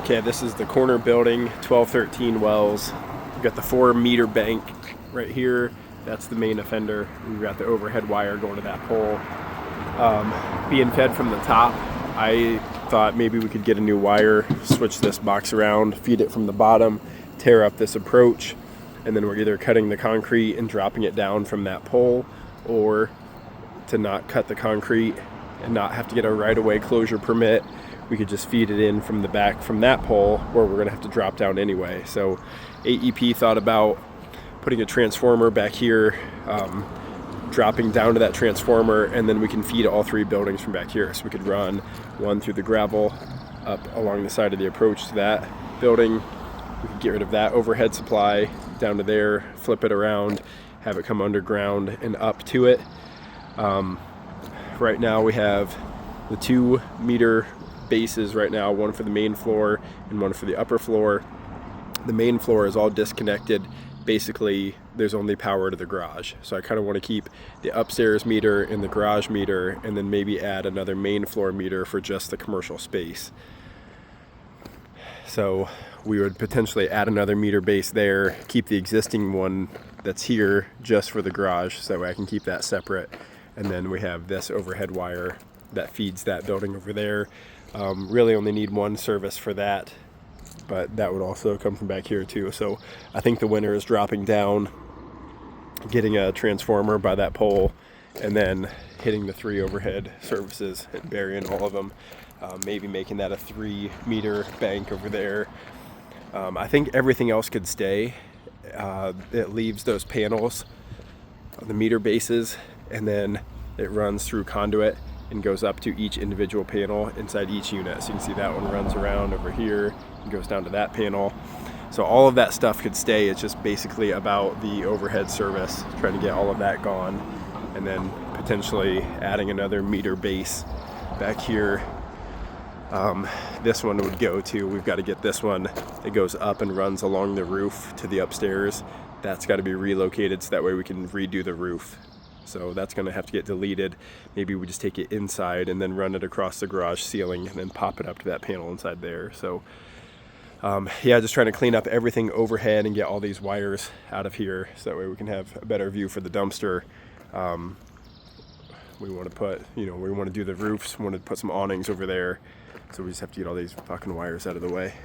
Okay, this is the corner building, 1213 Wells. We've got the 4-meter bank right here. That's the main offender. We've got the overhead wire going to that pole. Being fed from the top, I thought maybe we could get a new wire, switch this box around, feed it from the bottom, tear up this approach, and then we're either cutting the concrete and dropping it down from that pole, or to not cut the concrete and not have to get a right-of-way closure permit, we could just feed it in from the back from that pole where we're gonna have to drop down anyway. So AEP thought about putting a transformer back here, dropping down to that transformer, and then we can feed all 3 buildings from back here. So we could run one through the gravel up along the side of the approach to that building. We could get rid of that overhead supply down to there, flip it around, have it come underground and up to it. Right now we have the 2-meter bases right now, one for the main floor and one for the upper floor. The main floor is all disconnected. Basically, there's only power to the garage. So I kind of want to keep the upstairs meter and the garage meter, and then maybe add another main floor meter for just the commercial space. So we would potentially add another meter base there, keep the existing one that's here just for the garage, so that way I can keep that separate. And then we have this overhead wire that feeds that building over there. Really only need one service for that, but that would also come from back here too. So I think the winner is dropping down, getting a transformer by that pole, and then hitting the 3 overhead services and burying all of them. Maybe making that a 3-meter bank over there. I think everything else could stay. It leaves those panels on the meter bases, and then it runs through conduit and goes up to each individual panel inside each unit. So you can see that one runs around over here and goes down to that panel. So all of that stuff could stay. It's just basically about the overhead service, trying to get all of that gone, and then potentially adding another meter base back here. This one would go to, we've got to get this one, it goes up and runs along the roof to the upstairs. That's got to be relocated so that way we can redo the roof. So that's going to have to get deleted. Maybe we just take it inside and then run it across the garage ceiling and then pop it up to that panel inside there. So yeah, just trying to clean up everything overhead and get all these wires out of here so that way we can have a better view for the dumpster. We want to put, we want to do the roofs, we want to put some awnings over there. So we just have to get all these fucking wires out of the way.